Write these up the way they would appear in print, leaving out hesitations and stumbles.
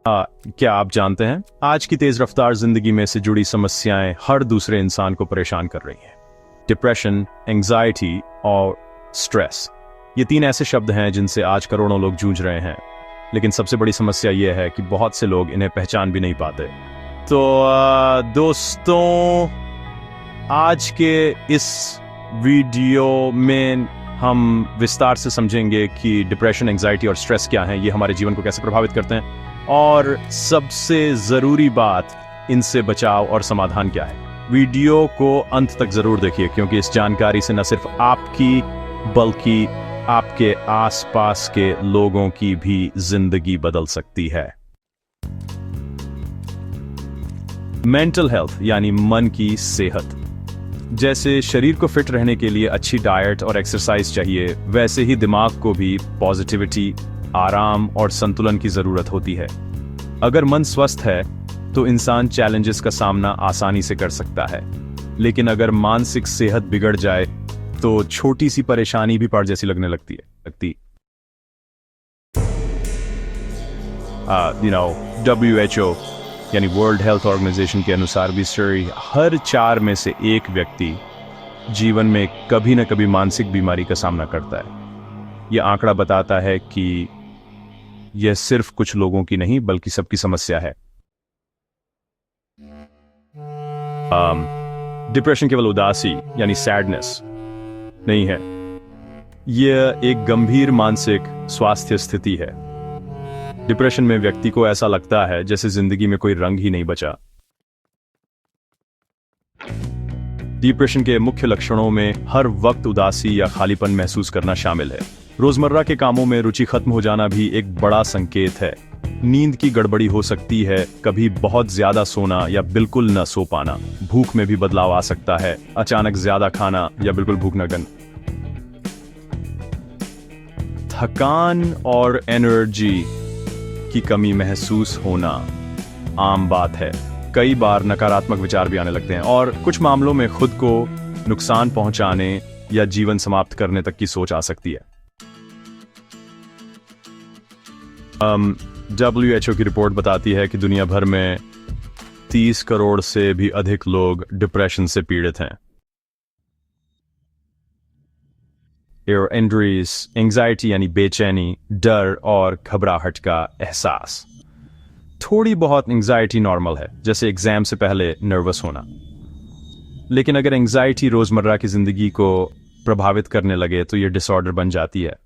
क्या आप जानते हैं आज की तेज रफ्तार जिंदगी में से जुड़ी समस्याएं हर दूसरे इंसान को परेशान कर रही हैं। डिप्रेशन, एंजाइटी और स्ट्रेस, ये तीन ऐसे शब्द हैं जिनसे आज करोड़ों लोग जूझ रहे हैं। लेकिन सबसे बड़ी समस्या यह है कि बहुत से लोग इन्हें पहचान भी नहीं पाते। तो दोस्तों, आज के इस वीडियो में हम विस्तार से समझेंगे कि डिप्रेशन, एंजाइटी और स्ट्रेस क्या हैं, ये हमारे जीवन को कैसे प्रभावित करते हैं, और सबसे जरूरी बात, इनसे बचाव और समाधान क्या है। वीडियो को अंत तक जरूर देखिए, क्योंकि इस जानकारी से न सिर्फ आपकी बल्कि आपके आसपास के लोगों की भी जिंदगी बदल सकती है। मेंटल हेल्थ यानी मन की सेहत। जैसे शरीर को फिट रहने के लिए अच्छी डाइट और एक्सरसाइज चाहिए, वैसे ही दिमाग को भी पॉजिटिविटी, आराम और संतुलन की जरूरत होती है। अगर मन स्वस्थ है तो इंसान चैलेंजेस का सामना आसानी से कर सकता है, लेकिन अगर मानसिक सेहत बिगड़ जाए तो छोटी सी परेशानी भी पड़ जैसी लगने लगती है। WHO यानी वर्ल्ड हेल्थ ऑर्गेनाइजेशन के अनुसार भी हर 4 में से एक व्यक्ति जीवन में कभी न कभी मानसिक बीमारी का सामना करता है। यह आंकड़ा बताता है कि यह सिर्फ कुछ लोगों की नहीं बल्कि सबकी समस्या है। डिप्रेशन केवल उदासी यानी सैडनेस नहीं है, यह एक गंभीर मानसिक स्वास्थ्य स्थिति है। डिप्रेशन में व्यक्ति को ऐसा लगता है जैसे जिंदगी में कोई रंग ही नहीं बचा। डिप्रेशन के मुख्य लक्षणों में हर वक्त उदासी या खालीपन महसूस करना शामिल है। रोजमर्रा के कामों में रुचि खत्म हो जाना भी एक बड़ा संकेत है। नींद की गड़बड़ी हो सकती है, कभी बहुत ज्यादा सोना या बिल्कुल न सो पाना। भूख में भी बदलाव आ सकता है, अचानक ज्यादा खाना या बिल्कुल भूख न लगना। थकान और एनर्जी की कमी महसूस होना आम बात है। कई बार नकारात्मक विचार भी आने लगते हैं और कुछ मामलों में खुद को नुकसान पहुंचाने या जीवन समाप्त करने तक की सोच आ सकती है। WHO की रिपोर्ट बताती है कि दुनिया भर में 30 करोड़ से भी अधिक लोग डिप्रेशन से पीड़ित हैं। इंजरीज, एंजाइटी यानी बेचैनी, डर और घबराहट का एहसास। थोड़ी बहुत एंजाइटी नॉर्मल है, जैसे एग्जाम से पहले नर्वस होना। लेकिन अगर एंजाइटी रोजमर्रा की जिंदगी को प्रभावित करने लगे तो यह डिसऑर्डर बन जाती है।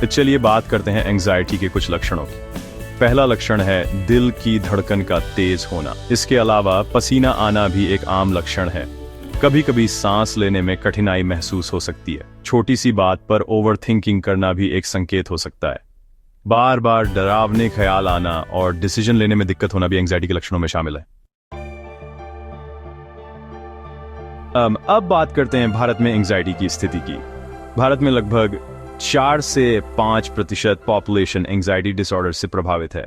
तो चलिए बात करते हैं एंजाइटी के कुछ लक्षणों की। पहला लक्षण है दिल की धड़कन का तेज होना। इसके अलावा पसीना आना भी एक आम लक्षण है। कभी कभी सांस लेने में कठिनाई महसूस हो सकती है। छोटी सी बात पर ओवर थिंकिंग करना भी एक संकेत हो सकता है। बार बार डरावने ख्याल आना और डिसीजन लेने में दिक्कत होना भी एंजाइटी के लक्षणों में शामिल है। अब बात करते हैं भारत में एंजाइटी की स्थिति की। भारत में लगभग 4 से 5% पॉपुलेशन एंजाइटी डिसऑर्डर से प्रभावित है।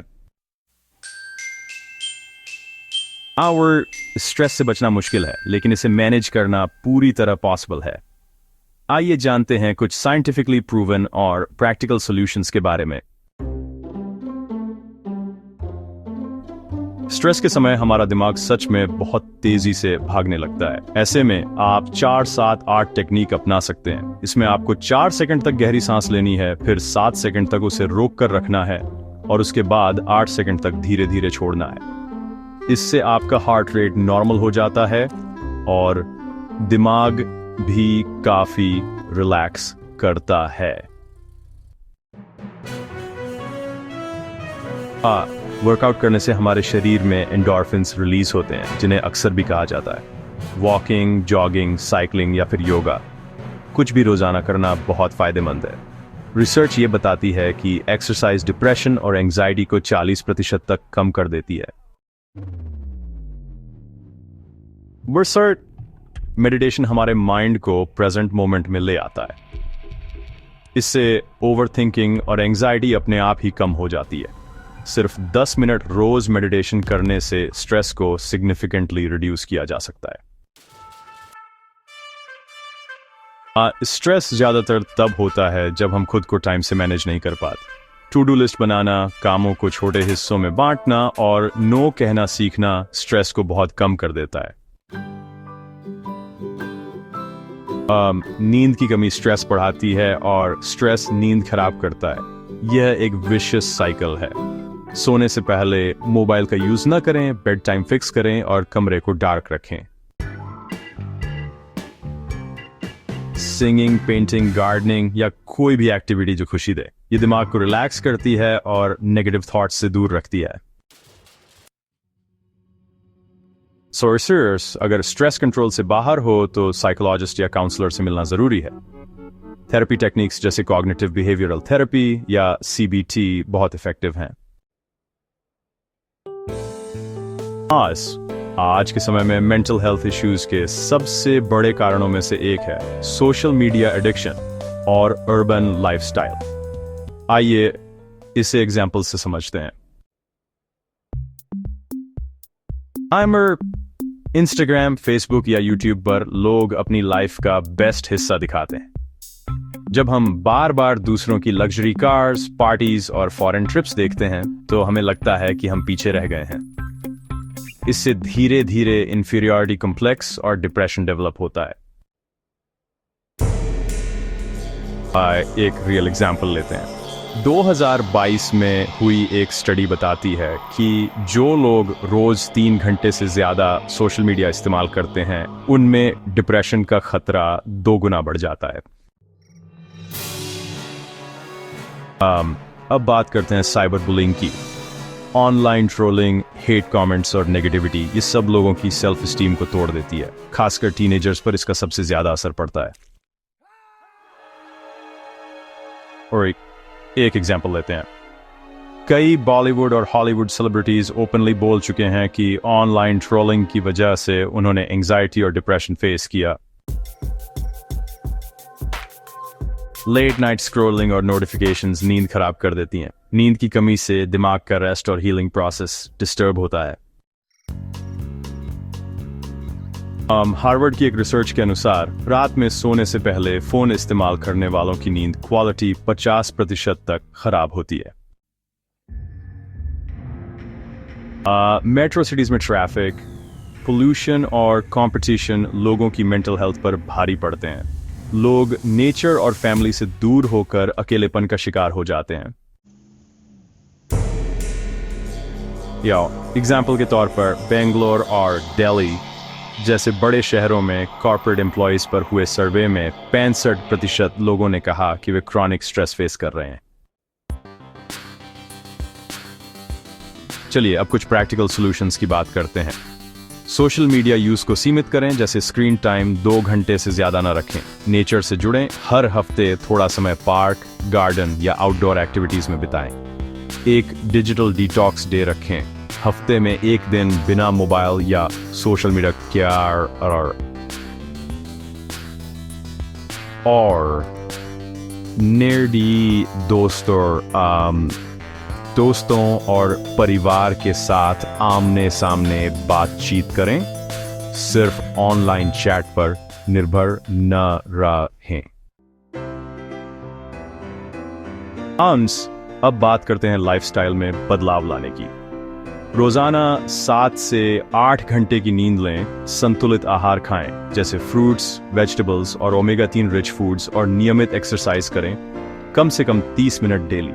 और स्ट्रेस से बचना मुश्किल है, लेकिन इसे मैनेज करना पूरी तरह पॉसिबल है। आइए जानते हैं कुछ साइंटिफिकली प्रूवन और प्रैक्टिकल सॉल्यूशंस के बारे में। स्ट्रेस के समय हमारा दिमाग सच में बहुत तेजी से भागने लगता है। ऐसे में आप 4-7-8 टेक्निक अपना सकते हैं। इसमें आपको 4 सेकंड तक गहरी सांस लेनी है, फिर 7 सेकंड तक उसे रोक कर रखना है और उसके बाद 8 सेकंड तक धीरे धीरे छोड़ना है। इससे आपका हार्ट रेट नॉर्मल हो जाता है और दिमाग भी काफी रिलैक्स करता है। वर्कआउट करने से हमारे शरीर में एंडोर्फिन्स रिलीज होते हैं, जिन्हें अक्सर भी कहा जाता है। वॉकिंग, जॉगिंग, साइकिलिंग या फिर योगा, कुछ भी रोजाना करना बहुत फायदेमंद है। रिसर्च ये बताती है कि एक्सरसाइज डिप्रेशन और एंजाइटी को 40% तक कम कर देती है। मेडिटेशन हमारे माइंड को प्रेजेंट मोमेंट में ले आता है। इससे ओवरथिंकिंग और एंजाइटी अपने आप ही कम हो जाती है। सिर्फ 10 मिनट रोज मेडिटेशन करने से स्ट्रेस को सिग्निफिकेंटली रिड्यूस किया जा सकता है। स्ट्रेस ज्यादातर तब होता है जब हम खुद को टाइम से मैनेज नहीं कर पाते। टू डू लिस्ट बनाना, कामों को छोटे हिस्सों में बांटना और नो कहना सीखना स्ट्रेस को बहुत कम कर देता है। नींद की कमी स्ट्रेस बढ़ाती है और स्ट्रेस नींद खराब करता है। यह एक विशियस साइकिल है। सोने से पहले मोबाइल का यूज ना करें, बेड टाइम फिक्स करें और कमरे को डार्क रखें। सिंगिंग, पेंटिंग, गार्डनिंग या कोई भी एक्टिविटी जो खुशी दे, ये दिमाग को रिलैक्स करती है और नेगेटिव थॉट्स से दूर रखती है। सोर्सर्स अगर स्ट्रेस कंट्रोल से बाहर हो तो साइकोलॉजिस्ट या काउंसलर से मिलना जरूरी है। थेरेपी टेक्निक्स जैसे कॉग्निटिव बिहेवियरल थेरेपी या सीबीटी बहुत इफेक्टिव हैं। आज के समय में मेंटल हेल्थ इश्यूज के सबसे बड़े कारणों में से एक है सोशल मीडिया एडिक्शन और अर्बन लाइफस्टाइल। आइए इसे एग्जाम्पल से समझते हैं। इंस्टाग्राम, फेसबुक या यूट्यूब पर लोग अपनी लाइफ का बेस्ट हिस्सा दिखाते हैं। जब हम बार बार दूसरों की लग्जरी कार्स, पार्टीज और फॉरेन ट्रिप्स देखते हैं तो हमें लगता है कि हम पीछे रह गए हैं। इससे धीरे धीरे इंफीरियरिटी कॉम्प्लेक्स और डिप्रेशन डेवलप होता है। एक रियल एग्जांपल लेते हैं। 2022 में हुई एक स्टडी बताती है कि जो लोग रोज 3 घंटे से ज्यादा सोशल मीडिया इस्तेमाल करते हैं उनमें डिप्रेशन का खतरा 2 गुना बढ़ जाता है। अब बात करते हैं साइबर बुलिंग की। ऑनलाइन ट्रोलिंग, हेट कमेंट्स और नेगेटिविटी ये सब लोगों की सेल्फ एस्टीम को तोड़ देती है। खासकर टीनेजर्स पर इसका सबसे ज्यादा असर पड़ता है। और एक एग्जांपल लेते हैं। कई बॉलीवुड और हॉलीवुड सेलिब्रिटीज ओपनली बोल चुके हैं कि ऑनलाइन ट्रोलिंग की वजह से उन्होंने एंजाइटी और डिप्रेशन फेस किया। लेट नाइट स्क्रॉलिंग और नोटिफिकेशंस नींद खराब कर देती हैं। नींद की कमी से दिमाग का रेस्ट और हीलिंग प्रोसेस डिस्टर्ब होता है। हार्वर्ड की एक रिसर्च के अनुसार रात में सोने से पहले फोन इस्तेमाल करने वालों की नींद क्वालिटी 50% तक खराब होती है। मेट्रो सिटीज में ट्रैफिक, पोल्यूशन और कंपटीशन लोगों की मेंटल हेल्थ पर भारी पड़ते हैं। लोग नेचर और फैमिली से दूर होकर अकेलेपन का शिकार हो जाते हैं। या एग्जाम्पल के तौर पर बेंगलोर और दिल्ली जैसे बड़े शहरों में कॉर्पोरेट एम्प्लॉयज पर हुए सर्वे में 65% लोगों ने कहा कि वे क्रॉनिक स्ट्रेस फेस कर रहे हैं। चलिए अब कुछ प्रैक्टिकल सॉल्यूशंस की बात करते हैं। सोशल मीडिया यूज को सीमित करें, जैसे स्क्रीन टाइम 2 घंटे से ज्यादा ना रखें। नेचर से जुड़ें, हर हफ्ते थोड़ा समय पार्क, गार्डन या आउटडोर एक्टिविटीज में बिताएं। एक डिजिटल डिटॉक्स डे रखें, हफ्ते में 1 दिन बिना मोबाइल या सोशल मीडिया के। और नेर्डी दोस्तों और परिवार के साथ आमने सामने बातचीत करें, सिर्फ ऑनलाइन चैट पर निर्भर न रहें। अब बात करते हैं लाइफस्टाइल में बदलाव लाने की। रोजाना 7 से 8 घंटे की नींद लें, संतुलित आहार खाएं जैसे फ्रूट्स, वेजिटेबल्स और ओमेगा 3 रिच फूड्स और नियमित एक्सरसाइज करें, कम से कम 30 मिनट डेली।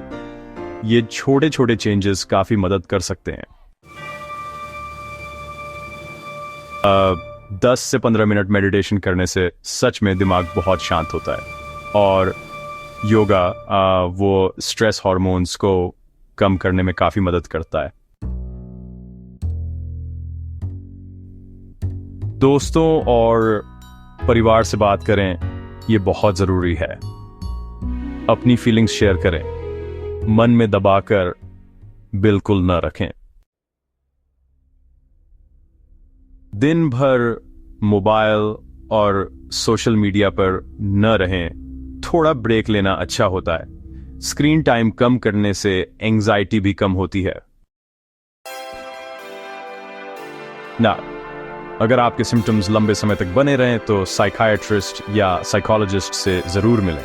ये छोटे छोटे चेंजेस काफी मदद कर सकते हैं। 10 से 15 मिनट मेडिटेशन करने से सच में दिमाग बहुत शांत होता है। और योगा वो स्ट्रेस हार्मोन्स को कम करने में काफी मदद करता है। दोस्तों और परिवार से बात करें, ये बहुत जरूरी है। अपनी फीलिंग्स शेयर करें, मन में दबाकर बिल्कुल न रखें। दिन भर मोबाइल और सोशल मीडिया पर न रहें, थोड़ा ब्रेक लेना अच्छा होता है। स्क्रीन टाइम कम करने से एंजाइटी भी कम होती है। अगर आपके सिम्टम्स लंबे समय तक बने रहें तो साइकियाट्रिस्ट या साइकोलॉजिस्ट से जरूर मिलें।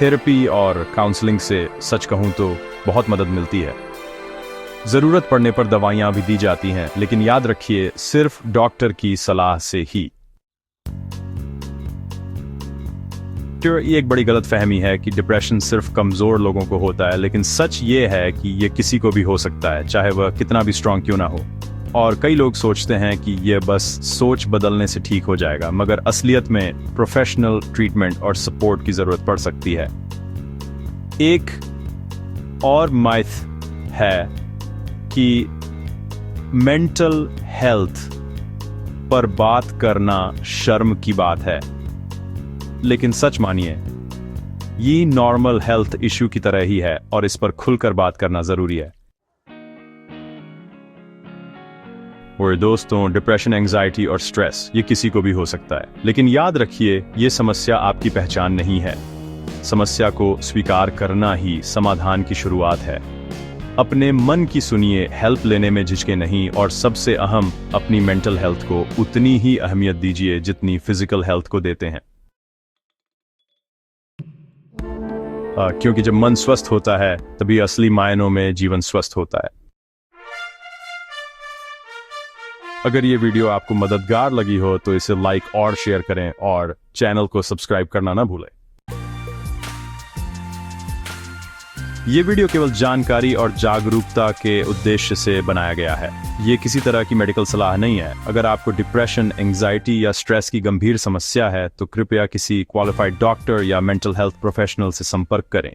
थेरेपी और काउंसलिंग से सच कहूं तो बहुत मदद मिलती है। जरूरत पड़ने पर दवाइयां भी दी जाती हैं, लेकिन याद रखिए सिर्फ डॉक्टर की सलाह से ही। ये एक बड़ी गलतफहमी है कि डिप्रेशन सिर्फ कमजोर लोगों को होता है, लेकिन सच ये है कि ये किसी को भी हो सकता है, चाहे वह कितना भी स्ट्रांग क्यों ना हो। और कई लोग सोचते हैं कि यह बस सोच बदलने से ठीक हो जाएगा, मगर असलियत में प्रोफेशनल ट्रीटमेंट और सपोर्ट की जरूरत पड़ सकती है। एक और माइथ है कि मेंटल हेल्थ पर बात करना शर्म की बात है, लेकिन सच मानिए ये नॉर्मल हेल्थ इश्यू की तरह ही है और इस पर खुलकर बात करना जरूरी है। और दोस्तों, डिप्रेशन, एंजाइटी और स्ट्रेस ये किसी को भी हो सकता है, लेकिन याद रखिए ये समस्या आपकी पहचान नहीं है। समस्या को स्वीकार करना ही समाधान की शुरुआत है। अपने मन की सुनिए, हेल्प लेने में झिझके नहीं, और सबसे अहम, अपनी मेंटल हेल्थ को उतनी ही अहमियत दीजिए जितनी फिजिकल हेल्थ को देते हैं। क्योंकि जब मन स्वस्थ होता है तभी असली मायनों में जीवन स्वस्थ होता है। अगर ये वीडियो आपको मददगार लगी हो तो इसे लाइक और शेयर करें और चैनल को सब्सक्राइब करना ना भूलें। ये वीडियो केवल जानकारी और जागरूकता के उद्देश्य से बनाया गया है। ये किसी तरह की मेडिकल सलाह नहीं है। अगर आपको डिप्रेशन, एंजाइटी या स्ट्रेस की गंभीर समस्या है तो कृपया किसी क्वालिफाइड डॉक्टर या मेंटल हेल्थ प्रोफेशनल से संपर्क करें।